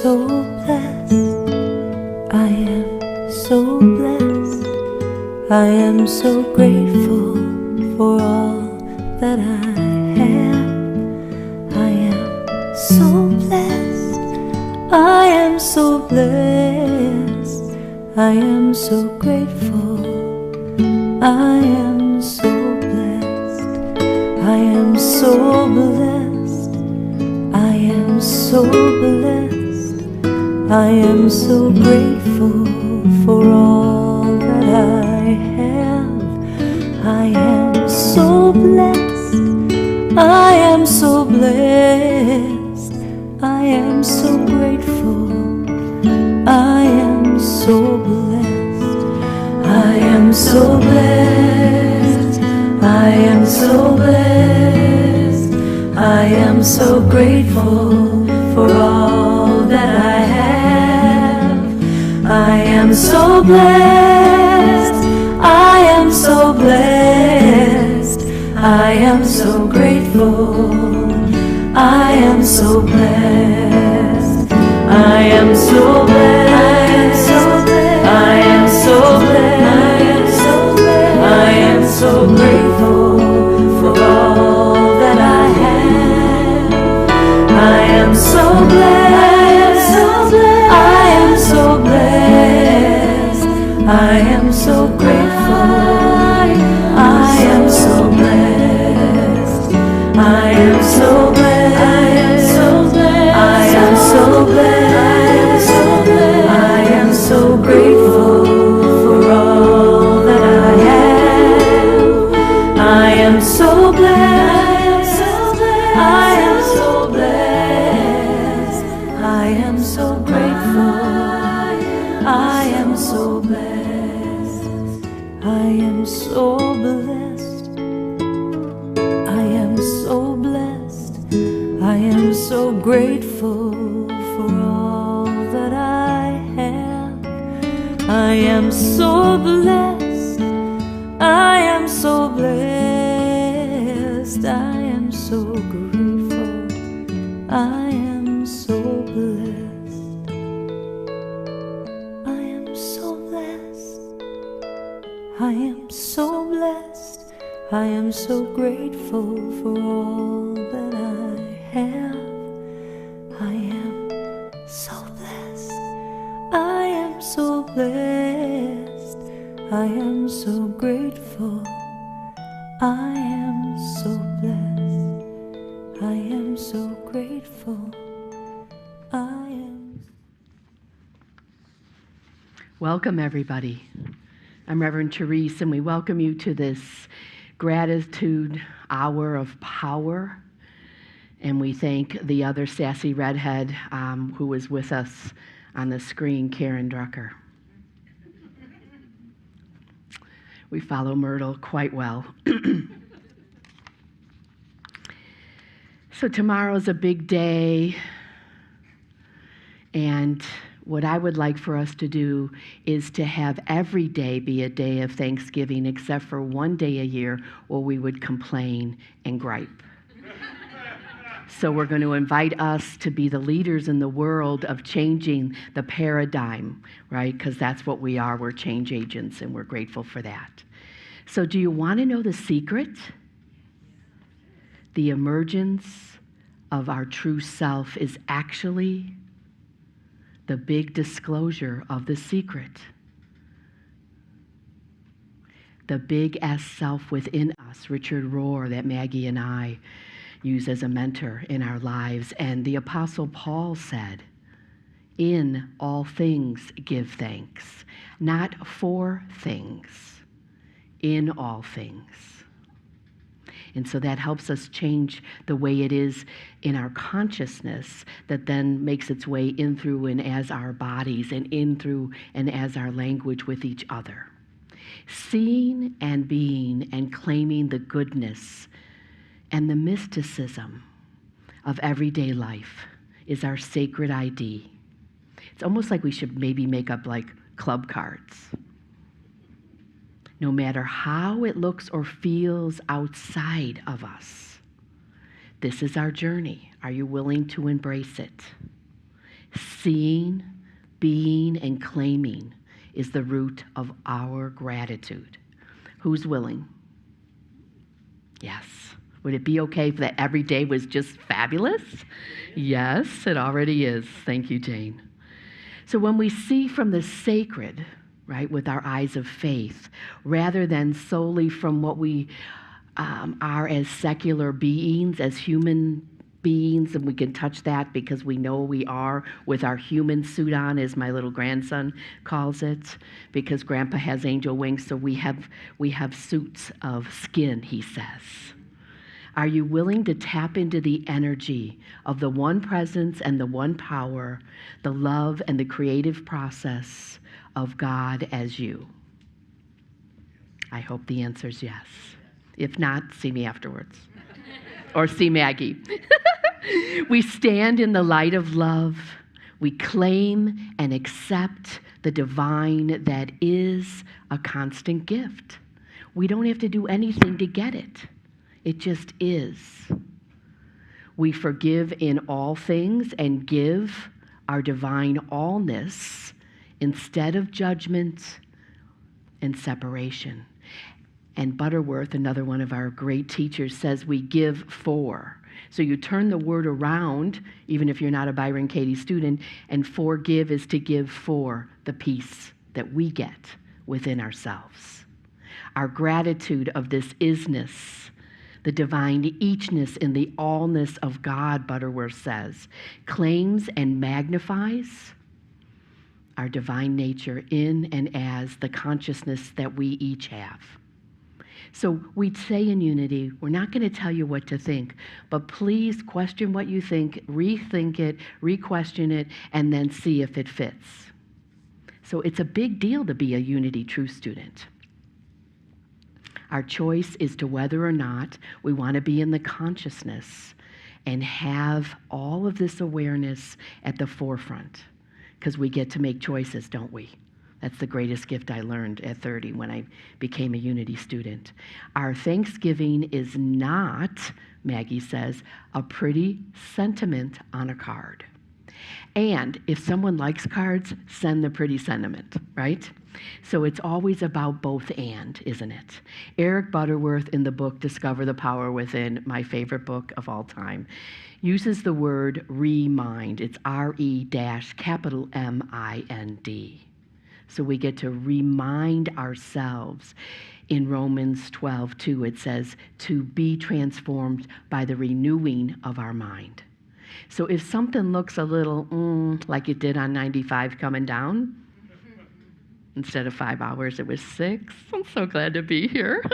so blessed. I am so blessed. I am so grateful for all that I have. I am so blessed. I am so blessed. I am so grateful. I am so blessed. I am so blessed. I am so blessed. I am so grateful for all that I have. I am so blessed. I am so blessed. I am so grateful. I am so blessed. I am so blessed. I am so blessed. I am so grateful for all that I have. I am so blessed. I am so blessed. I am so grateful. I am so blessed. I am so blessed. I am so blessed. I am so grateful for all that I have. I am so blessed. I am so blessed. I am so grateful. I am so blessed. I am so blessed. I am so blessed. I am so grateful for all that I have. I am so blessed. I am so blessed. I am so grateful. I am so blessed. I am so blessed. I am so blessed. I am so grateful for all that I have. I am so blessed. I am so blessed. I am so grateful. I am so blessed. I am so blessed. I am so blessed. I am so grateful for all that I have. I am so blessed. I am so blessed. I am so grateful. I am so blessed. I am so grateful. I am. Welcome, everybody. I'm Rev Therese, and we welcome you to this gratitude hour of power. And we thank the other sassy redhead who was with us on the screen, Karen Drucker. We follow Myrtle quite well. So tomorrow's a big day, and what I would like for us to do is to have every day be a day of Thanksgiving, except for one day a year where we would complain and gripe. So we're going to invite us to be the leaders in the world of changing the paradigm, right? Because that's what we are. We're change agents, and we're grateful for that. So do you want to know the secret? The emergence of our true self is actually the big disclosure of the secret. The big S self within us, Richard Rohr, that Maggie and I use as a mentor in our lives. And the Apostle Paul said, in all things give thanks, not for things, in all things. And so that helps us change the way it is in our consciousness that then makes its way in through and as our bodies and in through and as our language with each other. Seeing and being and claiming the goodness and the mysticism of everyday life is our sacred ID. It's almost like we should maybe make up like club cards. No matter how it looks or feels outside of us, this is our journey. Are you willing to embrace it? Seeing, being, and claiming is the root of our gratitude. Who's willing? Yes. Would it be okay if that every day was just fabulous? Yes, it already is. Thank you, Jane. So when we see from the sacred, right, with our eyes of faith, rather than solely from what we are as secular beings, as human beings, and we can touch that because we know we are with our human suit on, as my little grandson calls it, because Grandpa has angel wings, so we have suits of skin, he says. Are you willing to tap into the energy of the one presence and the one power, the love and the creative process of God as you? I hope the answer is yes. If not, see me afterwards. Or see Maggie. We stand in the light of love. We claim and accept the divine that is a constant gift. We don't have to do anything to get it. It just is. We forgive in all things and give our divine allness instead of judgment and separation. And Butterworth, another one of our great teachers, says we give for. So you turn the word around, even if you're not a Byron Katie student, and forgive is to give for the peace that we get within ourselves. Our gratitude of this isness, the divine eachness in the allness of God, Butterworth says, claims and magnifies our divine nature in and as the consciousness that we each have. So we say in Unity, we're not going to tell you what to think, but please question what you think, rethink it, re-question it, and then see if it fits. So it's a big deal to be a Unity True student. Our choice is to whether or not we want to be in the consciousness and have all of this awareness at the forefront, because we get to make choices, don't we? That's the greatest gift I learned at 30 when I became a Unity student. Our Thanksgiving is not, Maggie says, a pretty sentiment on a card. And if someone likes cards, send the pretty sentiment, right? So it's always about both and, isn't it? Eric Butterworth in the book Discover the Power Within, my favorite book of all time, uses the word remind. It's R-E-M-I-N-D. So we get to remind ourselves. In Romans 12:2, it says, to be transformed by the renewing of our mind. So if something looks a little like it did on 95 coming down, instead of 5 hours, it was 6. I'm so glad to be here.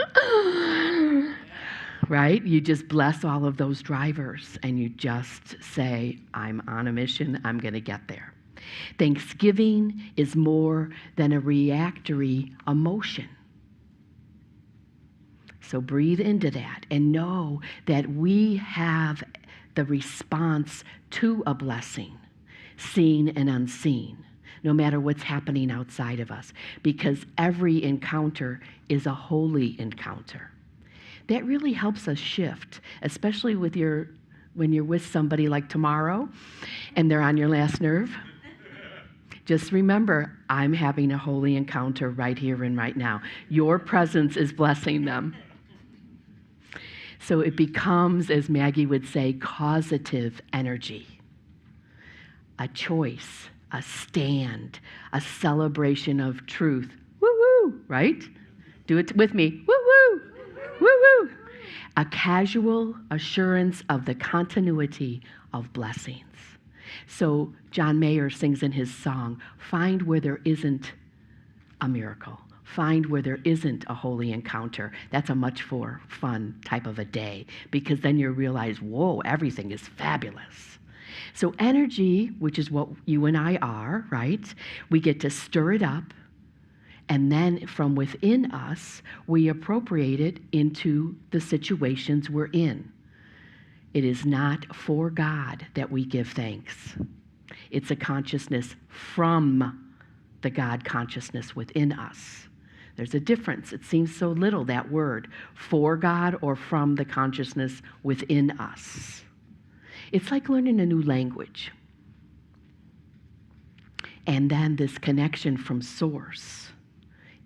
Right? You just bless all of those drivers and you just say, I'm on a mission, I'm going to get there. Thanksgiving is more than a reactory emotion. So breathe into that and know that we have the response to a blessing, seen and unseen, no matter what's happening outside of us, because every encounter is a holy encounter. That really helps us shift, especially when you're with somebody like tomorrow and they're on your last nerve. Just remember, I'm having a holy encounter right here and right now. Your presence is blessing them. So it becomes, as Maggie would say, causative energy. A choice, a stand, a celebration of truth. Woo-woo, right? Do it with me. Woo-woo, woo-woo. A casual assurance of the continuity of blessings. So John Mayer sings in his song, find where there isn't a miracle. Find where there isn't a holy encounter. That's a much more fun type of a day, because then you realize, whoa, everything is fabulous. So energy, which is what you and I are, right? We get to stir it up, and then from within us, we appropriate it into the situations we're in. It is not for God that we give thanks. It's a consciousness from the God consciousness within us. There's a difference. It seems so little, that word, for God or from the consciousness within us. It's like learning a new language. And then this connection from source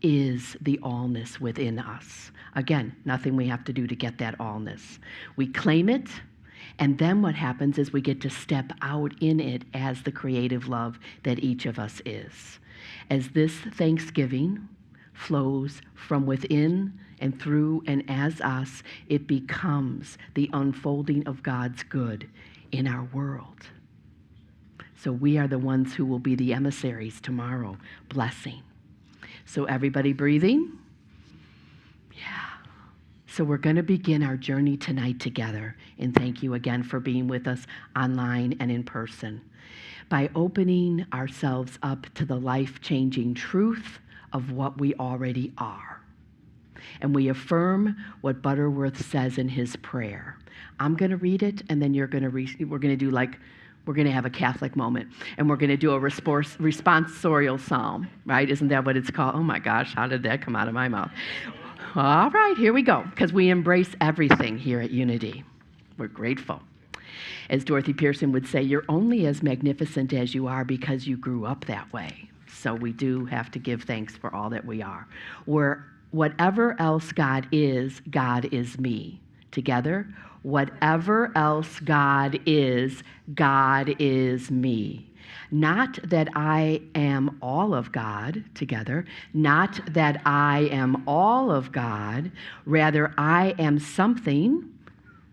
is the allness within us. Again, nothing we have to do to get that allness. We claim it, and then what happens is we get to step out in it as the creative love that each of us is. As this thanksgiving flows from within and through and as us, it becomes the unfolding of God's good in our world. So we are the ones who will be the emissaries tomorrow, blessing. So everybody breathing? Yeah. So we're going to begin our journey tonight together. And thank you again for being with us online and in person. By opening ourselves up to the life-changing truth of what we already are. And we affirm what Butterworth says in his prayer. I'm going to read it, and then you're going to we're going to have a Catholic moment, and we're going to do a responsorial psalm, right? Isn't that what it's called? Oh my gosh, how did that come out of my mouth? All right, here we go, because we embrace everything here at Unity. We're grateful. As Dorothy Pearson would say, you're only as magnificent as you are because you grew up that way. So we do have to give thanks for all that we are. Whatever else God is me. Together, whatever else God is me. Not that I am all of God, together. Not that I am all of God. Rather, I am something.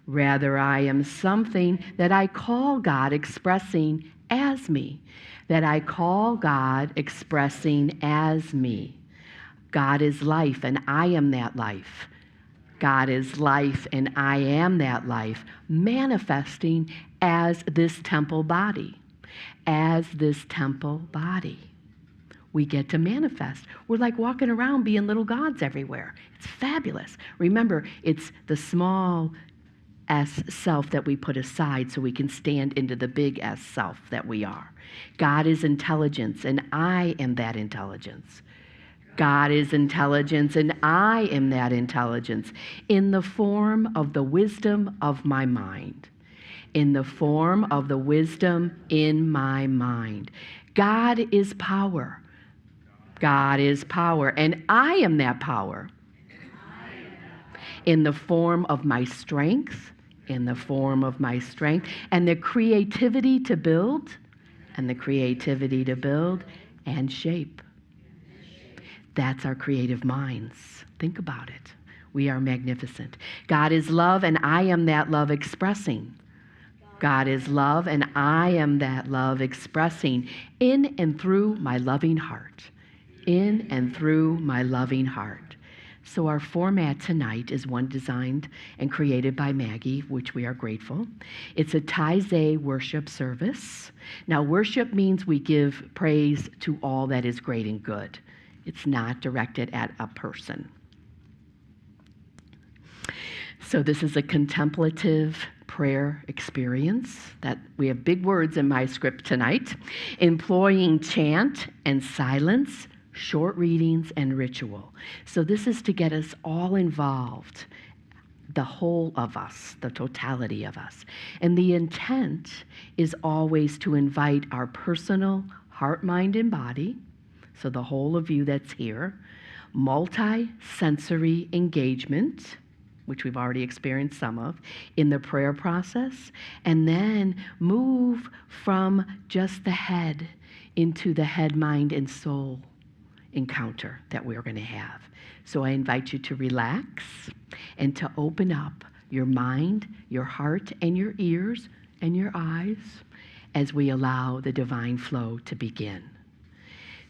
Rather, I am something that I call God expressing as me. That I call God expressing as me. God is life, and I am that life. God is life, and I am that life, manifesting as this temple body. As this temple body. We get to manifest. We're like walking around being little gods everywhere. It's fabulous. Remember, it's the small S self that we put aside so we can stand into the big S self that we are. God is intelligence, and I am that intelligence. God is intelligence, and I am that intelligence in the form of the wisdom of my mind. In the form of the wisdom in my mind. God is power. God is power, and I am that power. In the form of my strength, in the form of my strength, and the creativity to build, and shape. That's our creative minds. Think about it. We are magnificent. God is love, and I am that love expressing. God is love, and I am that love expressing in and through my loving heart. In and through my loving heart. So our format tonight is one designed and created by Maggie, which we are grateful. It's a Taize worship service. Now, worship means we give praise to all that is great and good. It's not directed at a person. So this is a contemplative prayer experience that we have big words in my script tonight, employing chant and silence, short readings, and ritual. So this is to get us all involved, the whole of us, the totality of us. And the intent is always to invite our personal heart, mind, and body, so the whole of you that's here, multi-sensory engagement, which we've already experienced some of, in the prayer process, and then move from just the head into the head, mind, and soul encounter that we're going to have. So I invite you to relax and to open up your mind, your heart, and your ears and your eyes as we allow the divine flow to begin.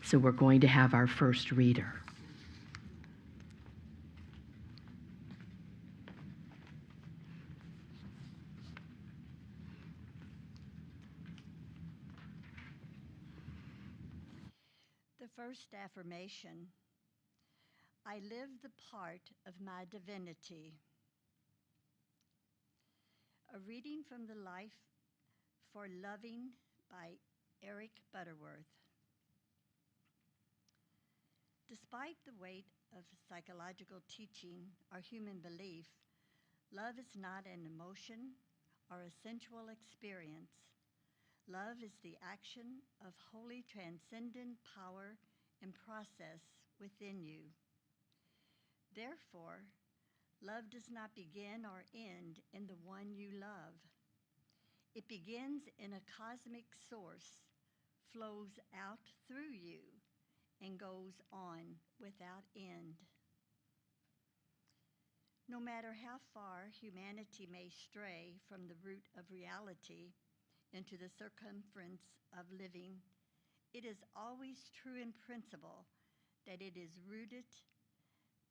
So we're going to have our first reader. The first affirmation: I live the part of my divinity. A reading from the Life for Loving by Eric Butterworth. Despite the weight of psychological teaching or human belief, love is not an emotion or a sensual experience. Love is the action of holy transcendent power and process within you. Therefore, love does not begin or end in the one you love. It begins in a cosmic source, flows out through you, and goes on without end. No matter how far humanity may stray from the root of reality into the circumference of living, it is always true in principle that it is rooted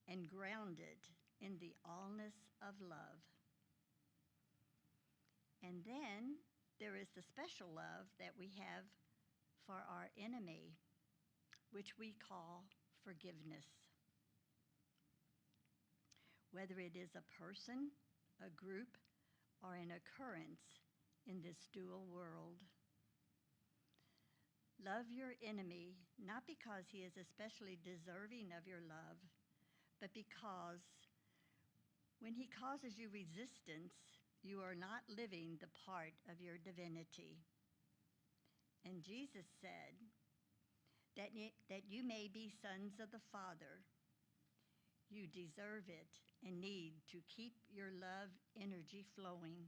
and grounded in the allness of love. And then there is the special love that we have for our enemy, which we call forgiveness. Whether it is a person, a group, or an occurrence in this dual world. Love your enemy, not because he is especially deserving of your love, but because when he causes you resistance, you are not living the part of your divinity. And Jesus said that you may be sons of the Father. You deserve it and need to keep your love energy flowing.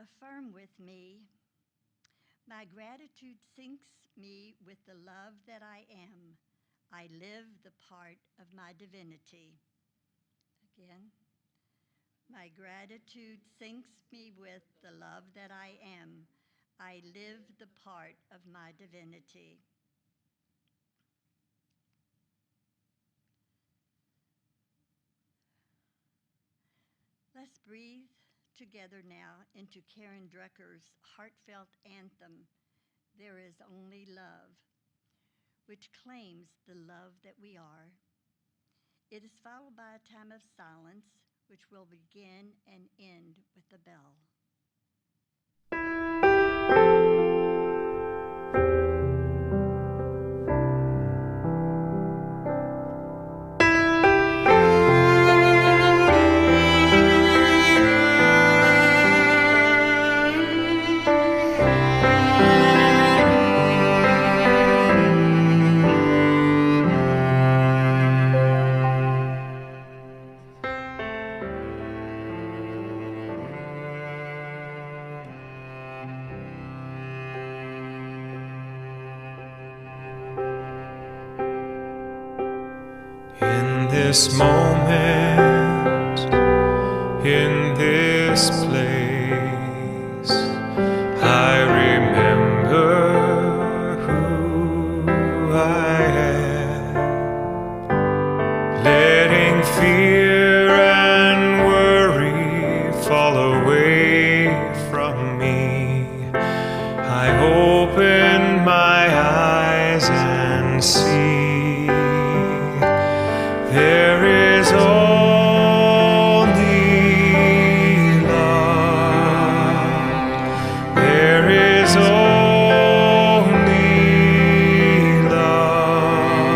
Affirm with me, my gratitude sinks me with the love that I am. I live the part of my divinity. Again, my gratitude sinks me with the love that I am. I live the part of my divinity. Let's breathe together now into Karen Drecker's heartfelt anthem, There Is Only Love, which claims the love that we are. It is followed by a time of silence, which will begin and end with the bell. In this moment, in this place, I remember who I am, letting fear and worry fall away from me. I open my eyes and see there is only love. There is only love.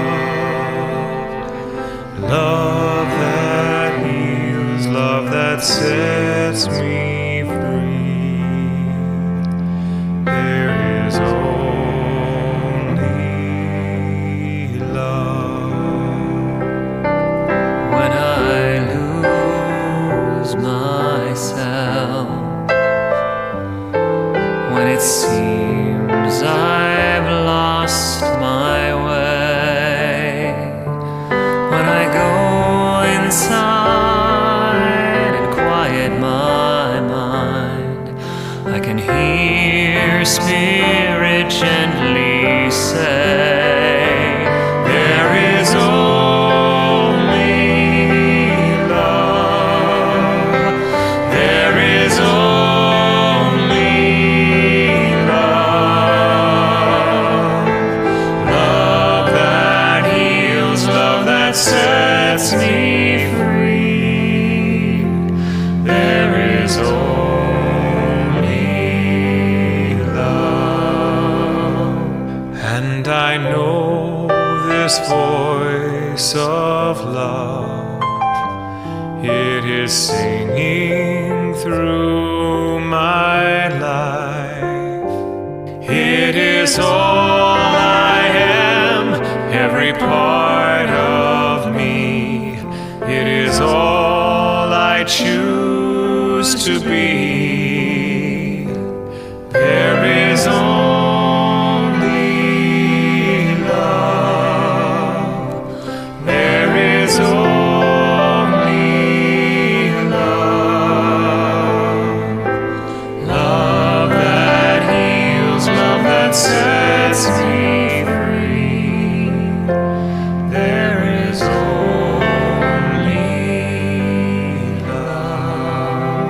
Love that heals, love that sets me free. There is only love. Myself, when it seems I've lost my way, when I go inside and quiet my mind, I can hear Spirit gently say, there is sets me free. There is only love. And I through my life. It is all I am, every part of me. It is all I choose to be. There is only love. There is only love. Love that heals, love that sets me free. There is only love.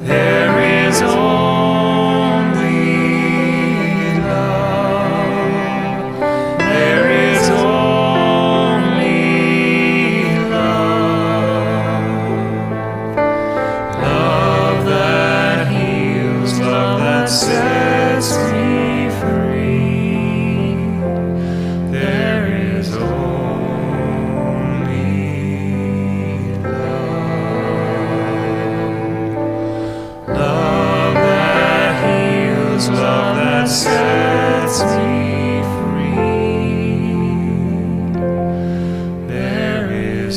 There is only love. There is only love. Love that heals, love that sets me free. There is only love. Love that heals, love that sets me free. There is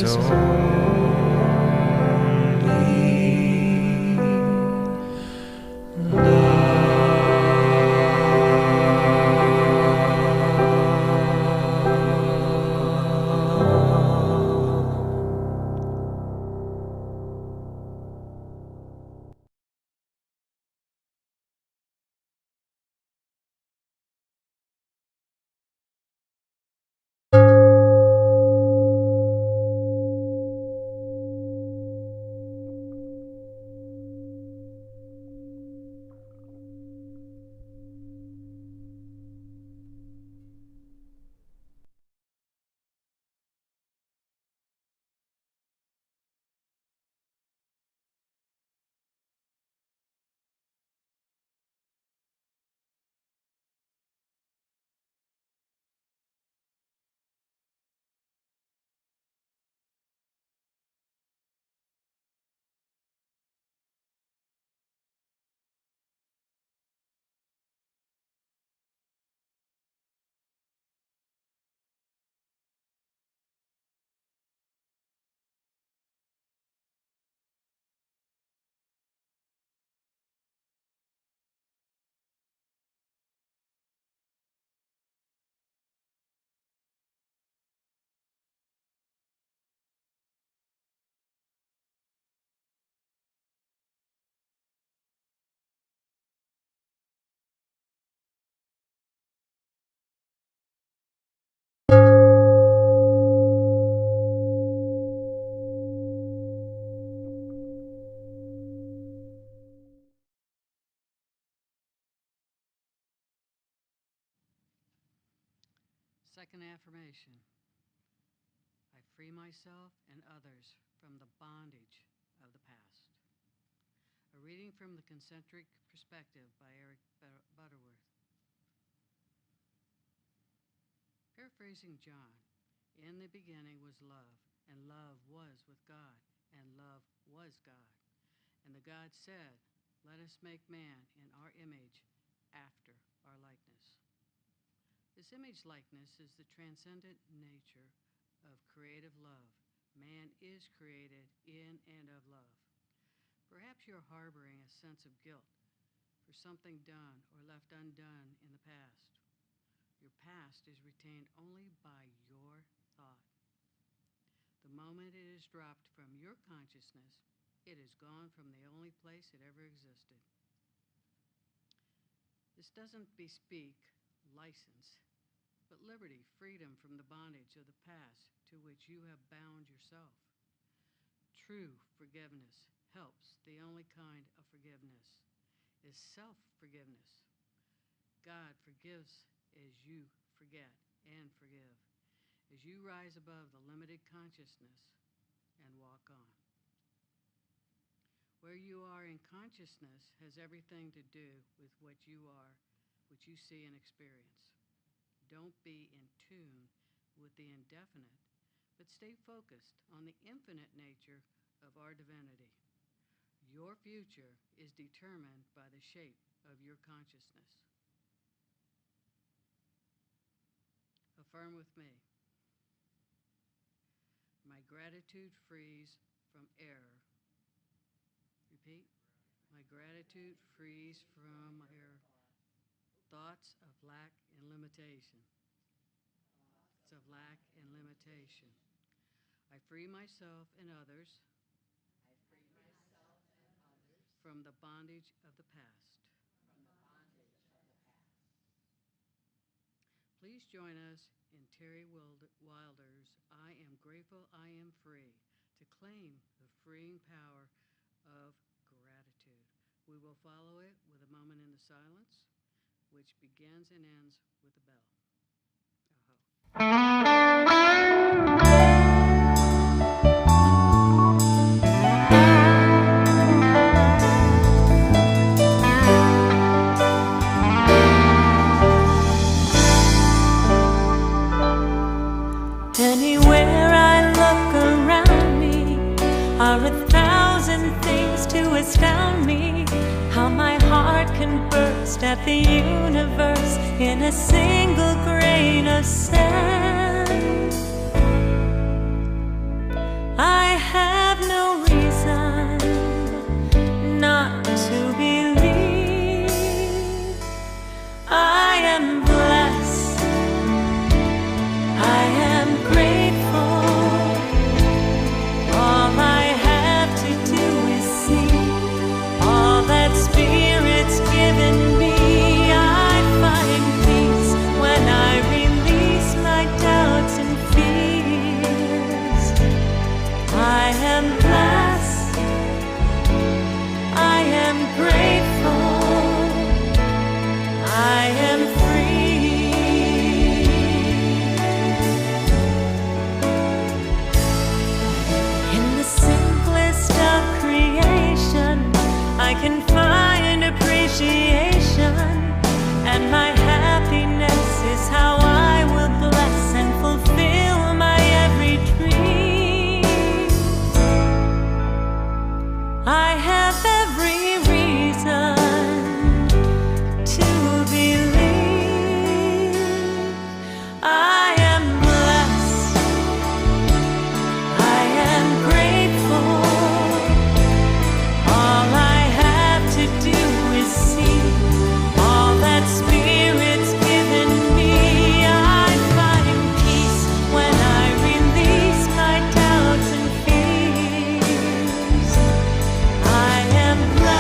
Second affirmation. I free myself and others from the bondage of the past. A reading from The Concentric Perspective by Eric Butterworth. Paraphrasing John, in the beginning was love, and love was with God, and love was God. And the God said, let us make man in our image, after our likeness. This image likeness is the transcendent nature of creative love. Man is created in and of love. Perhaps you're harboring a sense of guilt for something done or left undone in the past. Your past is retained only by your thought. The moment it is dropped from your consciousness, it is gone from the only place it ever existed. This doesn't bespeak license, but liberty, freedom from the bondage of the past to which you have bound yourself. True forgiveness helps. The only kind of forgiveness is self-forgiveness. God forgives as you forget and forgive, as you rise above the limited consciousness and walk on. Where you are in consciousness has everything to do with what you are, what you see and experience. Don't be in tune with the indefinite, but stay focused on the infinite nature of our divinity. Your future is determined by the shape of your consciousness. Affirm with me. My gratitude frees from error. Repeat. My gratitude frees from error. Thoughts of lack and limitation. Thoughts of lack and limitation. I free myself and others from the bondage of the past. Please join us in Terry Wilder's I Am Grateful, I Am Free to claim the freeing power of gratitude. We will follow it with a moment in the silence, which begins and ends with a bell. Anywhere I look around me are 1,000 things to astound me. How my heart can burst at the universe in a single grain of sand. I have no reason not to believe. I am blessed. I am grateful. All I have to do is see all that Spirit's given me. I find peace when I release my doubts and fears. I am blessed. I am grateful. I am free. In the simplest of creation, I can find appreciation, and my happiness is how I will bless and fulfill my every dream. I have every reason to believe. I am blessed. I am grateful. All I have to do is see all that Spirit's given me. I find peace when I release my doubts and fears. I am blessed.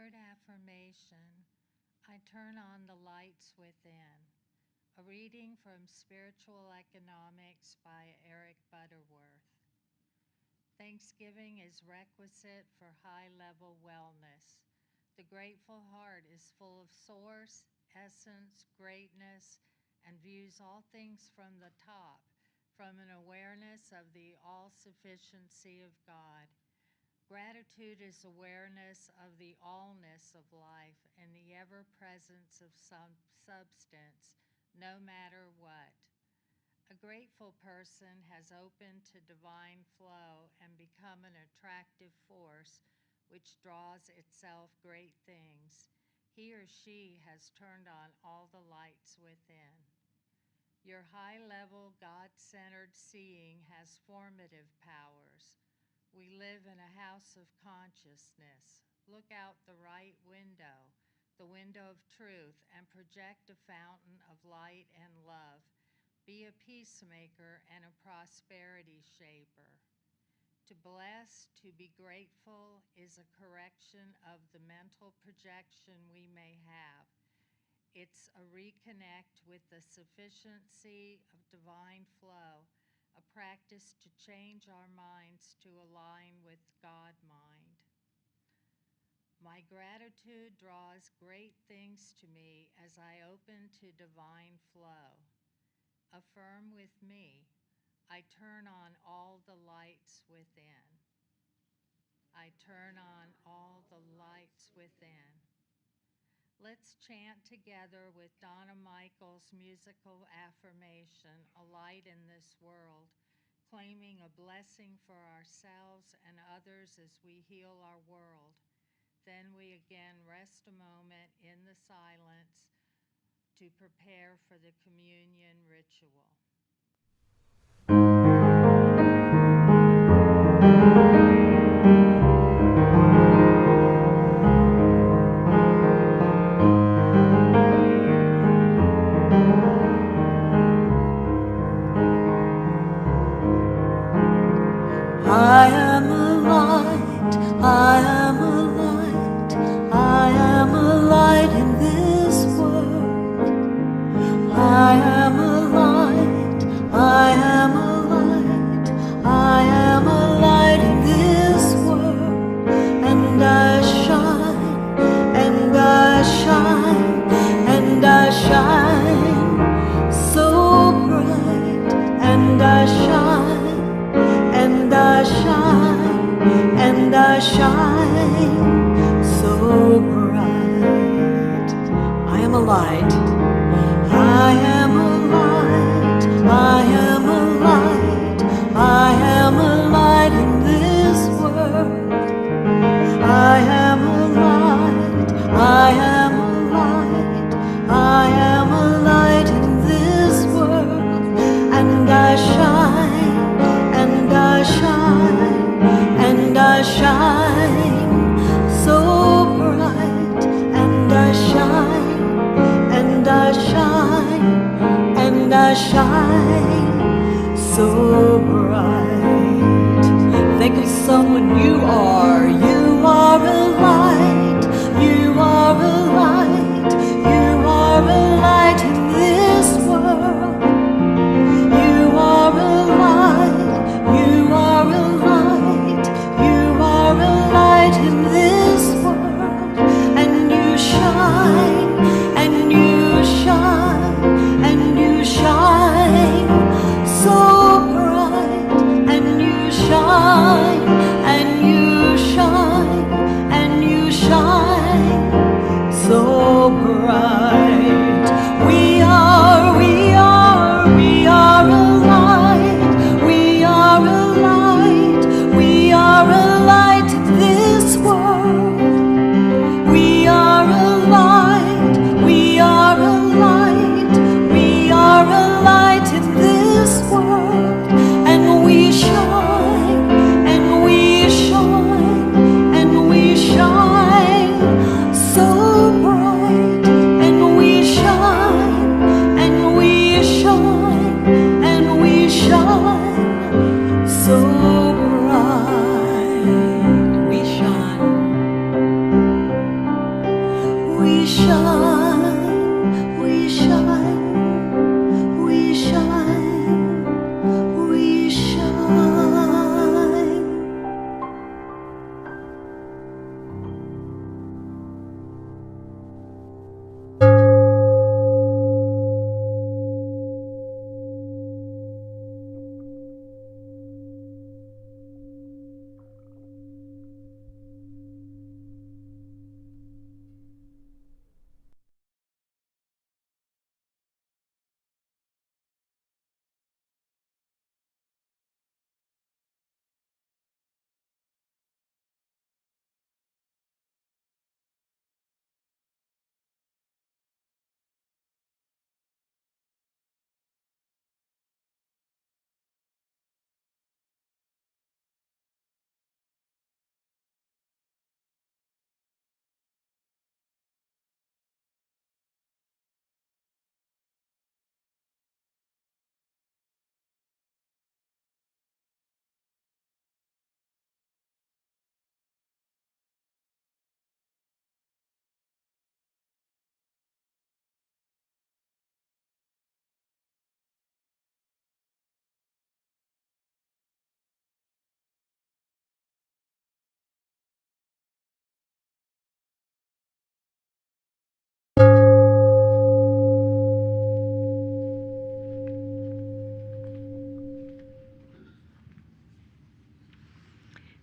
Word affirmation, I turn on the lights within. A reading from Spiritual Economics by Eric Butterworth. Thanksgiving is requisite for high-level wellness. The grateful heart is full of source, essence, greatness, and views all things from the top, from an awareness of the all-sufficiency of God. Gratitude is awareness of the allness of life and the ever-presence of some substance, no matter what. A grateful person has opened to divine flow and become an attractive force which draws itself great things. He or she has turned on all the lights within. Your high-level, God-centered seeing has formative powers. We live in a house of consciousness. Look out the right window, the window of truth, and project a fountain of light and love. Be a peacemaker and a prosperity shaper. To bless, to be grateful, is a correction of the mental projection we may have. It's a reconnect with the sufficiency of divine flow, a practice to change our minds to align with God mind. My gratitude draws great things to me as I open to divine flow. Affirm with me, I turn on all the lights within. I turn on all the lights within. Let's chant together with Donna Michael's musical affirmation, A Light in This World, claiming a blessing for ourselves and others as we heal our world. Then we again rest a moment in the silence to prepare for the communion ritual. I am a light, I am a light, I am a light in this world. I am a light, I am a light, I am a light in this world. And I shine, and I shine, and I shine so bright, and I shine. And I shine, and I shine so bright. I am a light, I am a light, I am a light, I am a light in this world. I am a light, I am a light, I am a light in this world. And I shine, and I shine, and I shine so bright. And I shine, and I shine, and I shine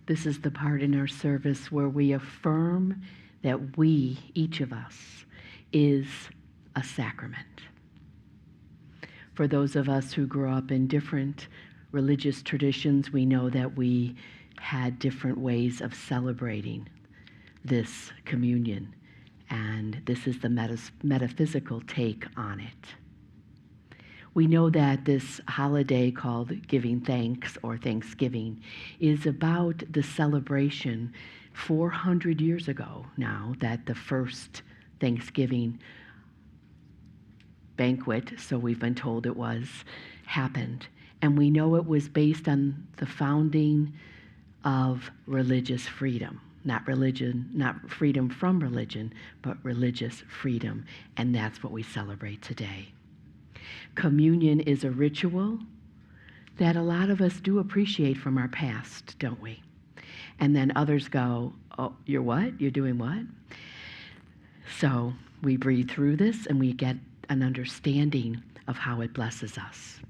This is the part in our service where we affirm that we, each of us, is a sacrament. For those of us who grew up in different religious traditions, we know that we had different ways of celebrating this communion, and this is the metaphysical take on it. We know that this holiday called giving thanks or Thanksgiving is about the celebration 400 years ago now that the first Thanksgiving banquet, so we've been told it was, happened. And we know it was based on the founding of religious freedom. Not religion, not freedom from religion, but religious freedom. And that's what we celebrate today. Communion is a ritual that a lot of us do appreciate from our past, don't we? And then others go, oh, you're what? You're doing what? So we breathe through this and we get an understanding of how it blesses us.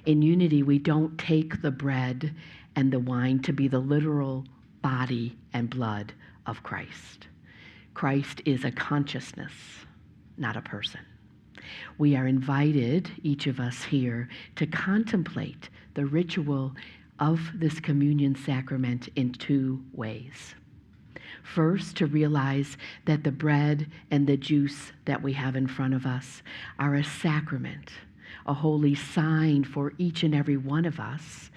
In unity, we don't take the bread and the wine to be the literal body and blood of Christ. Christ is a consciousness, not a person. We are invited, each of us here, to contemplate the ritual of this communion sacrament in two ways. First, to realize that the bread and the juice that we have in front of us are a sacrament, a holy sign for each and every one of us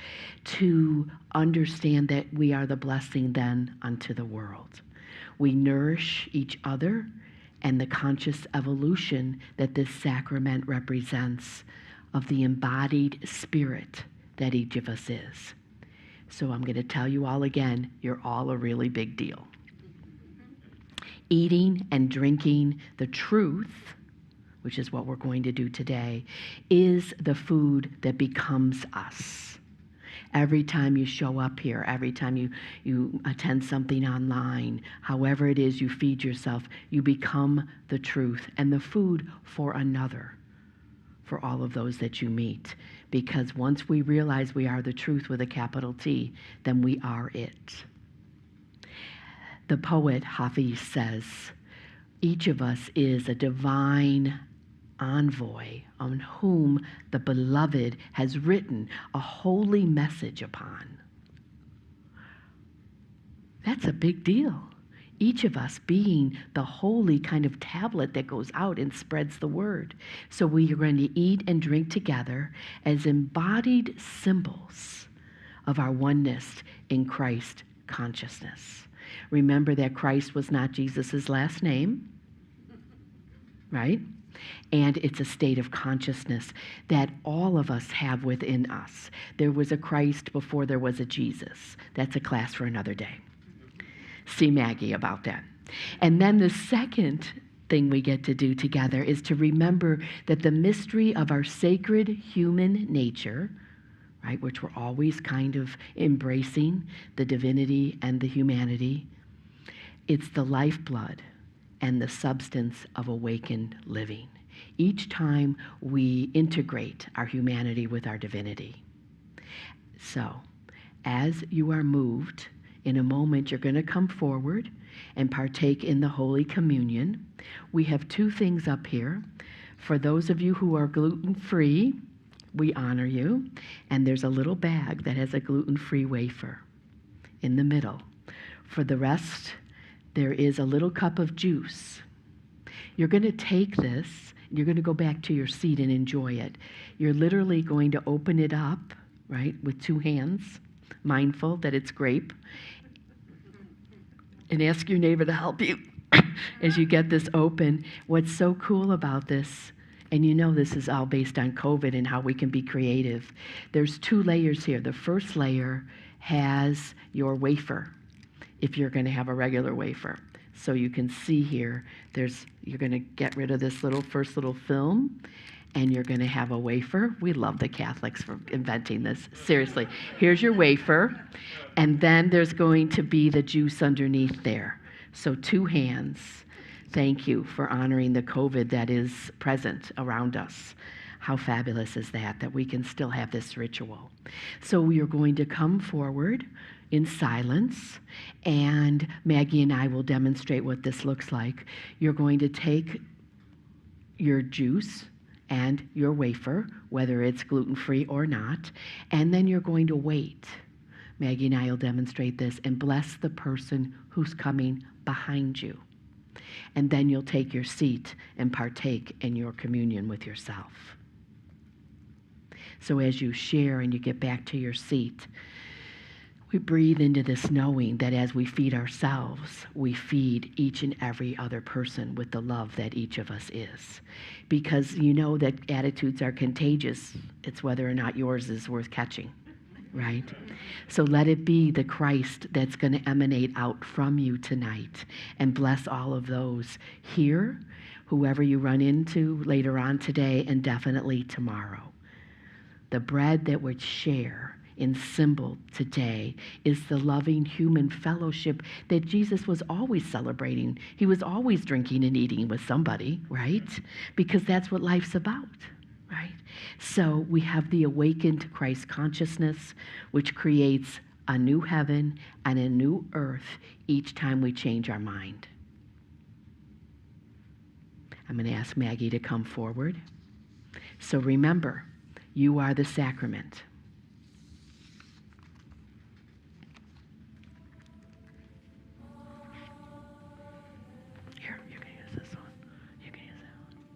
to understand that we are the blessing then unto the world. We nourish each other and the conscious evolution that this sacrament represents of the embodied spirit that each of us is. So I'm going to tell you all again, you're all a really big deal. Eating and drinking the truth, which is what we're going to do today, is the food that becomes us. Every time you show up here, every time you attend something online, however it is you feed yourself, you become the truth and the food for another, for all of those that you meet. Because once we realize we are the truth with a capital T, then we are it. The poet Hafiz says, each of us is a divine envoy on whom the beloved has written a holy message upon. That's a big deal. Each of us being the holy kind of tablet that goes out and spreads the word. So we are going to eat and drink together as embodied symbols of our oneness in Christ consciousness. Remember that Christ was not Jesus' last name, right? And it's a state of consciousness that all of us have within us. There was a Christ before there was a Jesus. That's a class for another day. See Maggie about that. And then the second thing we get to do together is to remember that the mystery of our sacred human nature, right, which we're always kind of embracing, the divinity and the humanity, it's the lifeblood and the substance of awakened living. Each time we integrate our humanity with our divinity. So, as you are moved, in a moment you're going to come forward and partake in the Holy Communion. We have two things up here. For those of you who are gluten-free, we honor you. And there's a little bag that has a gluten-free wafer in the middle. For the rest, there is a little cup of juice. You're going to take this, you're going to go back to your seat and enjoy it. You're literally going to open it up, right, with two hands, mindful that it's grape, and ask your neighbor to help you as you get this open. What's so cool about this, and you know this is all based on COVID and how we can be creative, there's two layers here. The first layer has your wafer, if you're going to have a regular wafer. So you can see here, you're going to get rid of this first little film, and you're going to have a wafer. We love the Catholics for inventing this. Seriously. Here's your wafer, and then there's going to be the juice underneath there. So two hands. Thank you for honoring the COVID that is present around us. How fabulous is that we can still have this ritual. So we are going to come forward. in silence, and Maggie and I will demonstrate what this looks like. You're going to take your juice and your wafer, whether it's gluten-free or not, and then you're going to wait. Maggie and I will demonstrate this and bless the person who's coming behind you. And then you'll take your seat and partake in your communion with yourself. So as you share and you get back to your seat, we breathe into this knowing that as we feed ourselves, we feed each and every other person with the love that each of us is. Because you know that attitudes are contagious. It's whether or not yours is worth catching, right? So let it be the Christ that's going to emanate out from you tonight, and bless all of those here, whoever you run into later on today, and definitely tomorrow. The bread that we share in symbol today is the loving human fellowship that Jesus was always celebrating. He was always drinking and eating with somebody, right? Because that's what life's about, right? So we have the awakened Christ consciousness, which creates a new heaven and a new earth each time we change our mind. I'm going to ask Maggie to come forward. So remember, you are the sacrament. Here, you can use this one. You can use that one.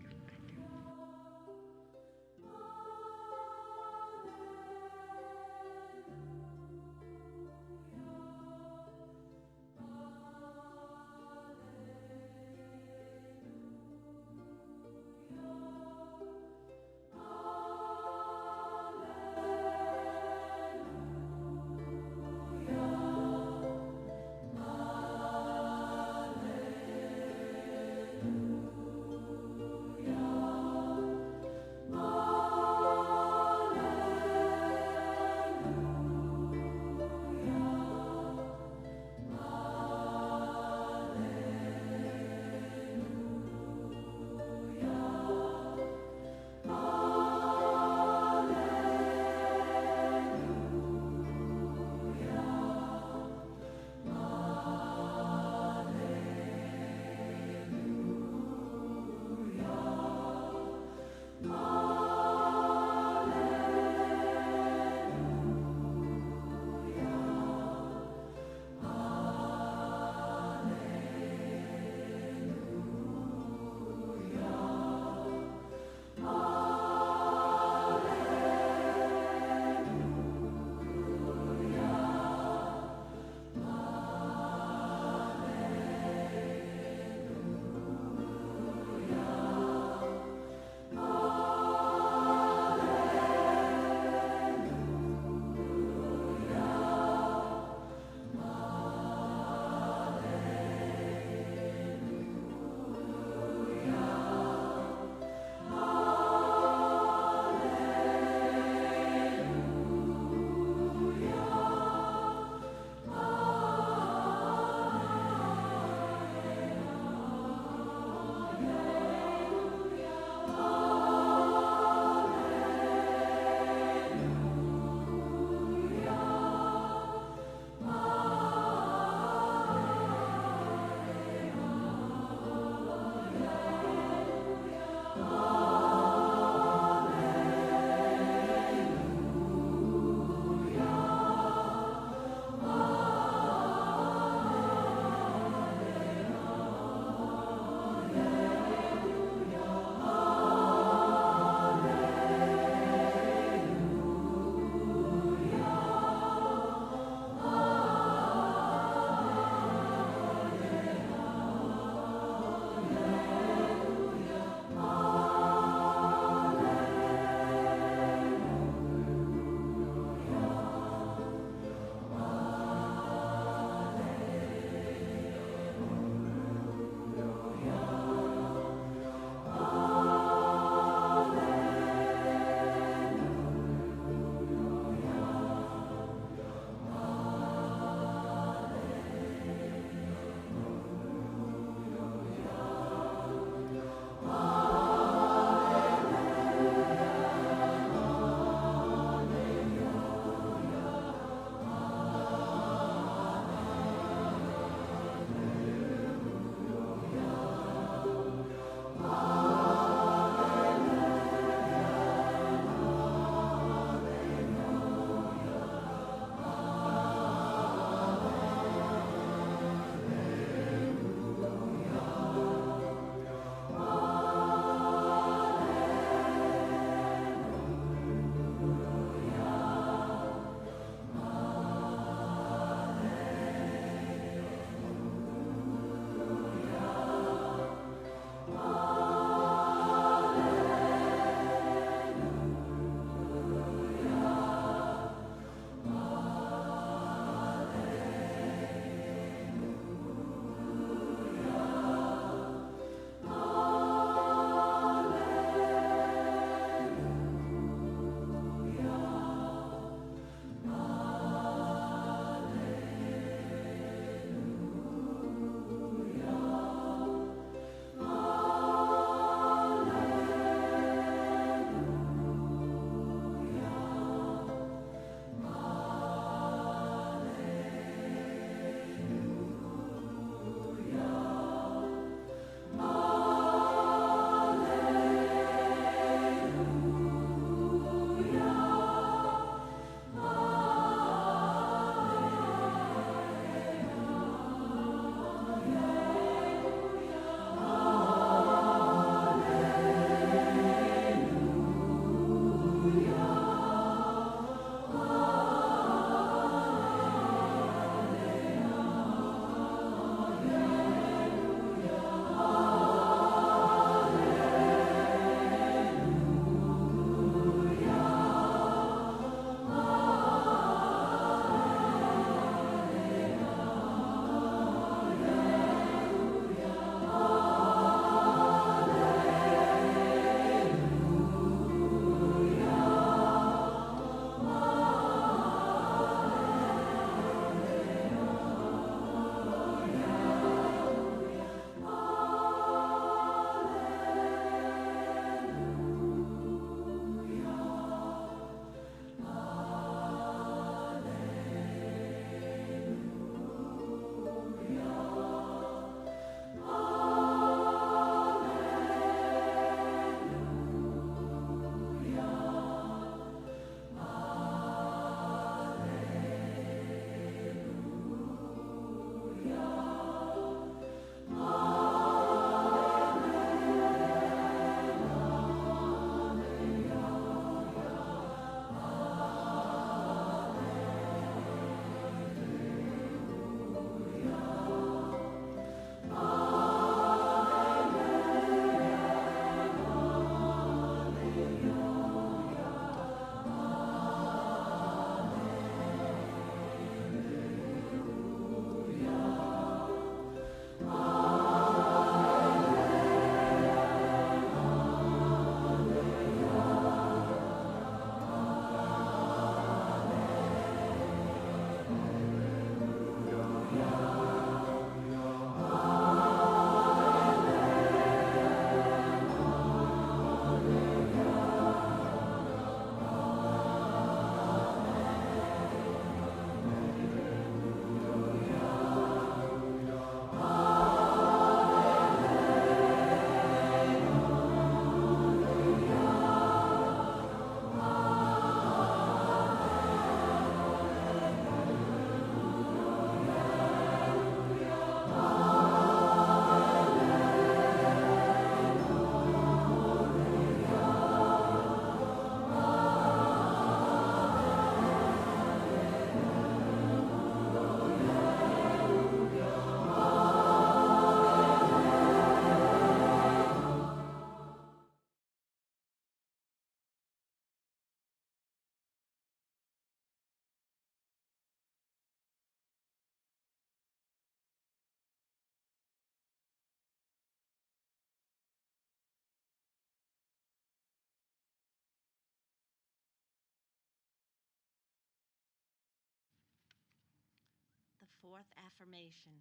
fourth affirmation.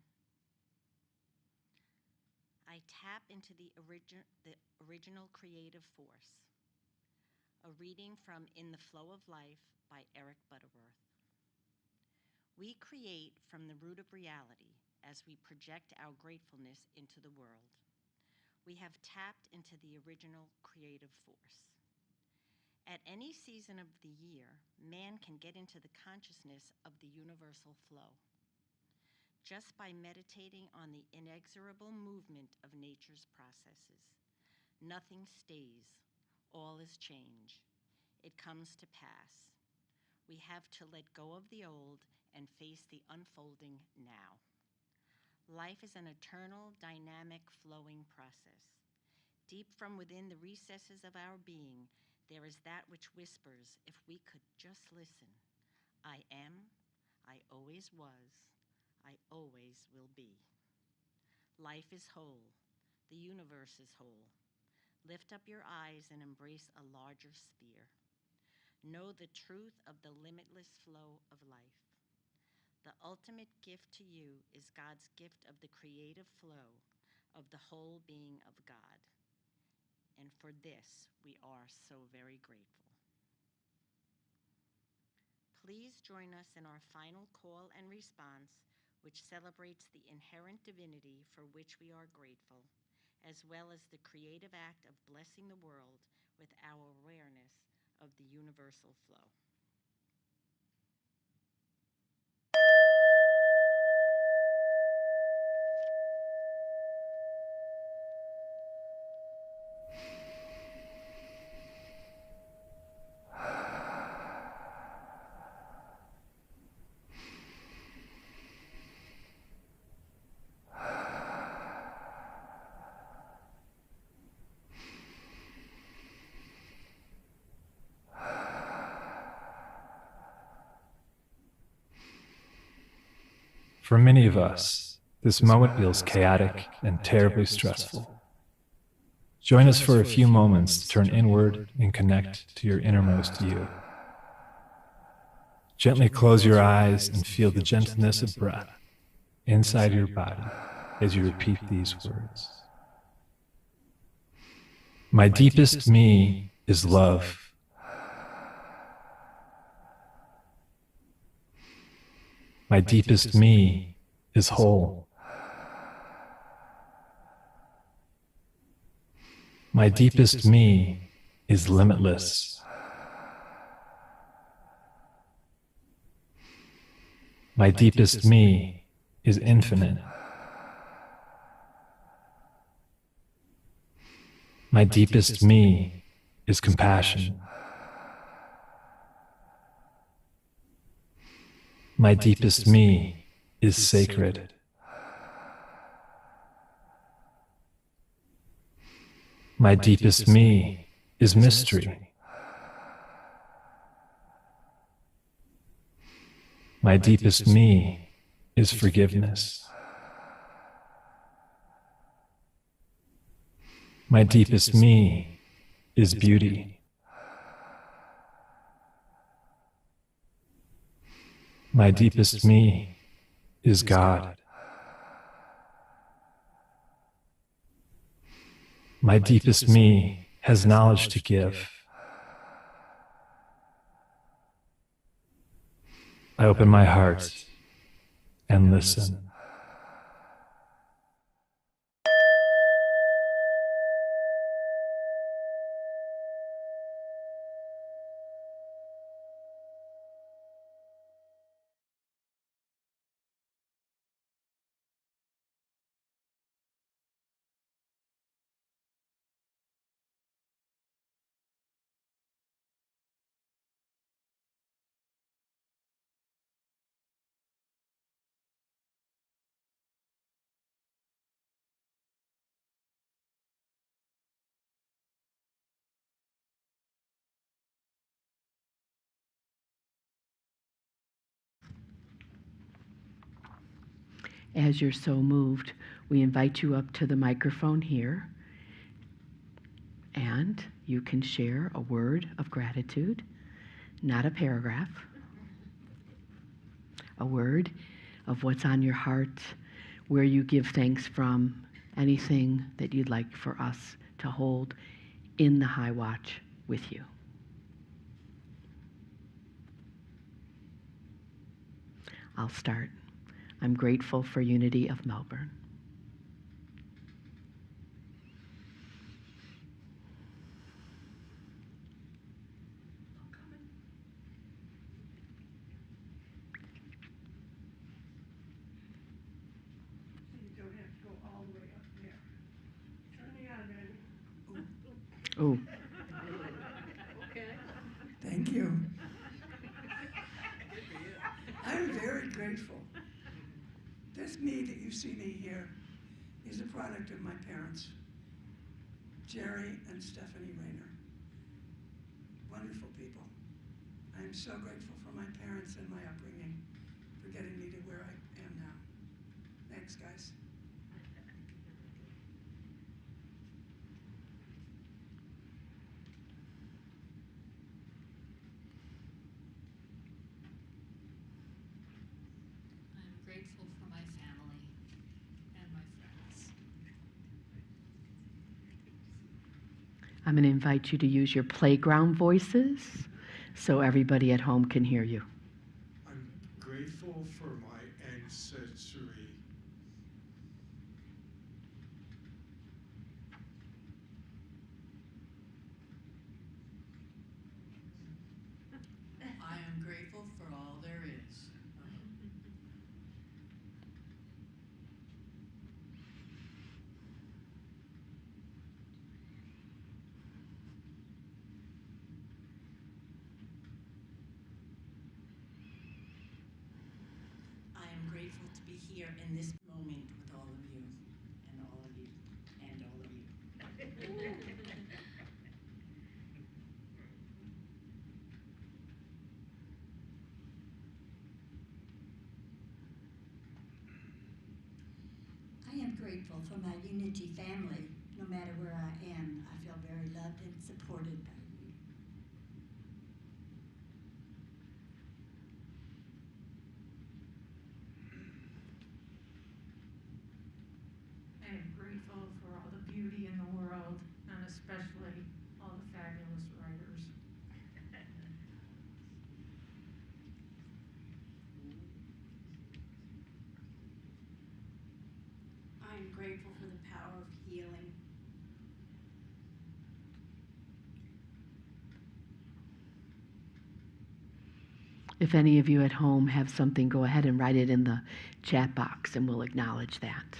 I tap into the original creative force. A reading from In the Flow of Life by Eric Butterworth. We create from the root of reality as we project our gratefulness into the world. We have tapped into the original creative force. At any season of the year, man can get into the consciousness of the universal flow. Just by meditating on the inexorable movement of nature's processes. Nothing stays, all is change. It comes to pass. We have to let go of the old and face the unfolding now. Life is an eternal, dynamic, flowing process. Deep from within the recesses of our being, there is that which whispers, if we could just listen. I am, I always was, I always will be. Life is whole. The universe is whole. Lift up your eyes and embrace a larger sphere. Know the truth of the limitless flow of life. The ultimate gift to you is God's gift of the creative flow of the whole being of God. And for this, we are so very grateful. Please join us in our final call and response, which celebrates the inherent divinity for which we are grateful, as well as the creative act of blessing the world with our awareness of the universal flow. For many of us, this moment feels chaotic and terribly stressful. Join us for a few moments to turn inward and connect to your innermost you. Gently close your eyes and feel the gentleness of breath inside your body as you repeat these words. My deepest me is love. My deepest me is whole. My deepest me is limitless. My deepest me is infinite. My deepest me is compassion. My deepest me is sacred. My deepest me is mystery. My deepest me is forgiveness. My deepest me is beauty. My deepest me is God. My deepest me has knowledge to give. I open my heart and listen. As you're so moved, we invite you up to the microphone here, and you can share a word of gratitude, not a paragraph, a word of what's on your heart, where you give thanks from, anything that you'd like for us to hold in the High Watch with you. I'll start. I'm grateful for unity of Melbourne. Oh, Thank you. I'm very grateful. This me that you see me here is a product of my parents, Jerry and Stephanie Rayner. Wonderful people. I am so grateful for my parents and my upbringing for getting me to where I am now. Thanks, guys. I'm grateful for my family and my friends. I'm going to invite you to use your playground voices so everybody at home can hear you. I'm grateful for my ancestry. I am grateful for all there is. I am grateful to be here in this moment with all of you, and all of you, and all of you. I am grateful for my Unity family. No matter where I am, I feel very loved and supported by you. I am grateful for all the beauty in the world, and especially all the fabulous writers. I am grateful for the power of healing. If any of you at home have something, go ahead and write it in the chat box and we'll acknowledge that.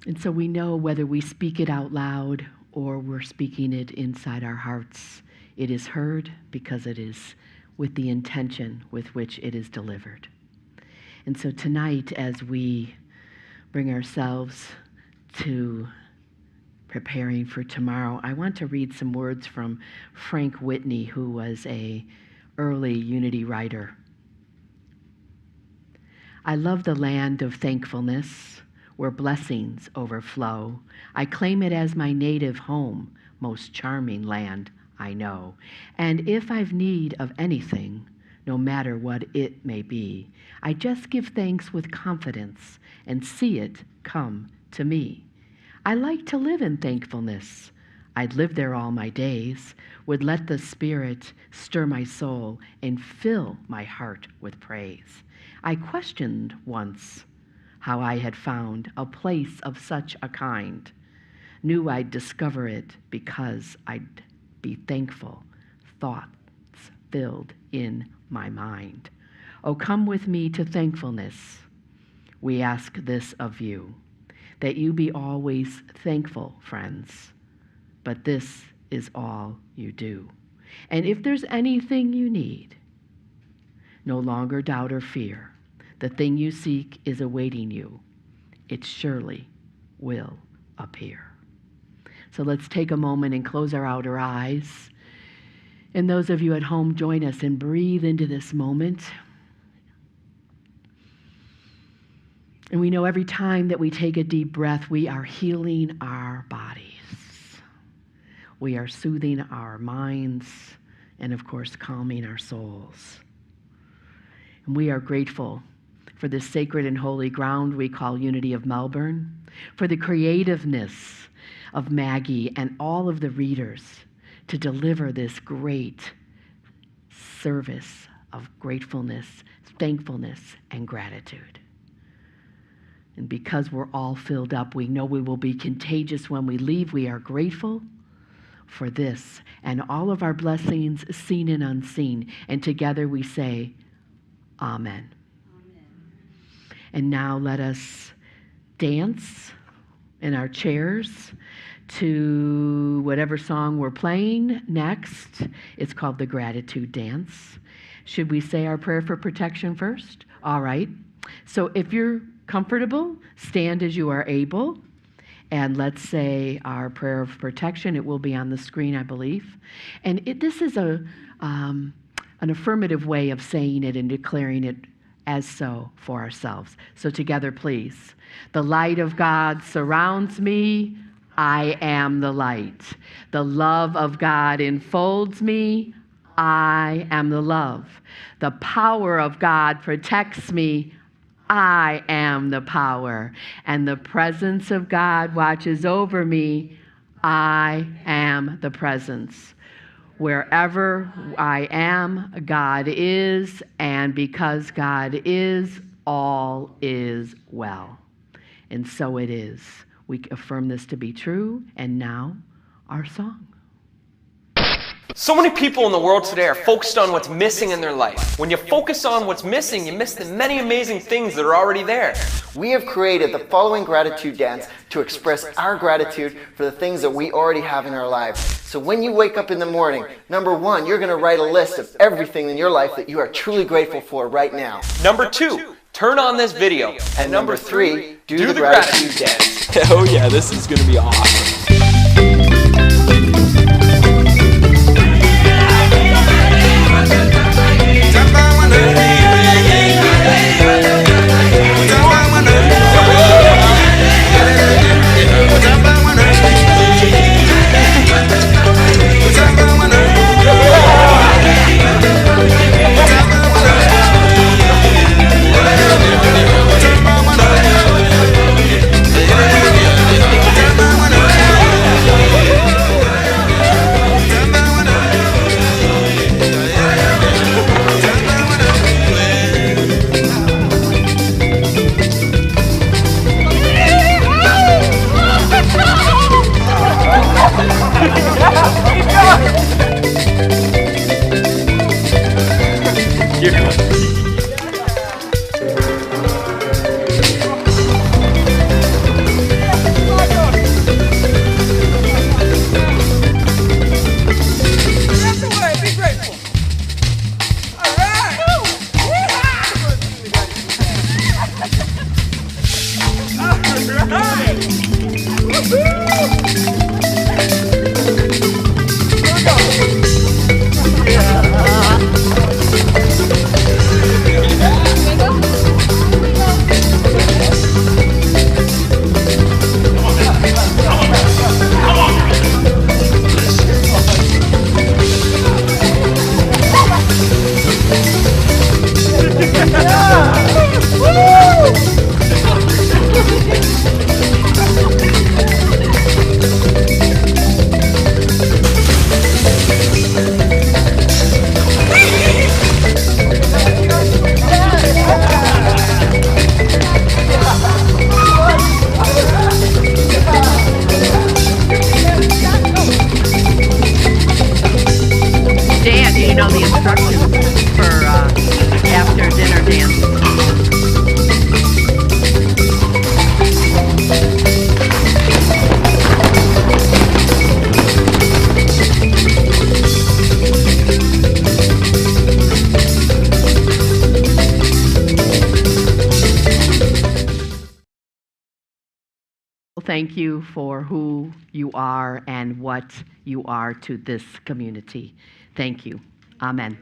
And so we know whether we speak it out loud or we're speaking it inside our hearts, it is heard because it is with the intention with which it is delivered. And so tonight, as we bring ourselves to preparing for tomorrow, I want to read some words from Frank Whitney, who was an early Unity writer. I love the land of thankfulness, where blessings overflow. I claim it as my native home, most charming land I know. And if I've need of anything, no matter what it may be, I just give thanks with confidence and see it come to me. I like to live in thankfulness. I'd live there all my days, would let the Spirit stir my soul and fill my heart with praise. I questioned once how I had found a place of such a kind. Knew I'd discover it because I'd be thankful. Thoughts filled in my mind. Oh, come with me to thankfulness. We ask this of you, that you be always thankful, friends. But this is all you do. And if there's anything you need, no longer doubt or fear. The thing you seek is awaiting you. It surely will appear. So let's take a moment and close our outer eyes. And those of you at home, join us and breathe into this moment. And we know every time that we take a deep breath, we are healing our bodies. We are soothing our minds and, of course, calming our souls. And we are grateful for this sacred and holy ground we call Unity of Melbourne, for the creativeness of Maggie and all of the readers to deliver this great service of gratefulness, thankfulness, and gratitude. And because we're all filled up, we know we will be contagious when we leave. We are grateful for this and all of our blessings, seen and unseen. And together we say, Amen. Amen. And now let us dance in our chairs to whatever song we're playing next. It's called the Gratitude Dance. Should we say our prayer for protection first? All right. So if you're comfortable, stand as you are able, and let's say our prayer of protection. It will be on the screen, I believe. And this is an affirmative way of saying it and declaring it as so for ourselves. So together, please. The light of God surrounds me. I am the light. The love of God enfolds me. I am the love. The power of God protects me. I am the power. And the presence of God watches over me. I am the presence. Wherever I am, God is, and because God is, all is well. And so it is. We affirm this to be true, and now our song. So many people in the world today are focused on what's missing in their life. When you focus on what's missing, you miss the many amazing things that are already there. We have created the following gratitude dance to express our gratitude for the things that we already have in our lives. So when you wake up in the morning, number one, you're going to write a list of everything in your life that you are truly grateful for right now. Number two, turn on this video. And number three, do the gratitude dance. Oh yeah, this is going to be awesome. Thank you for who you are and what you are to this community. Thank you. Amen.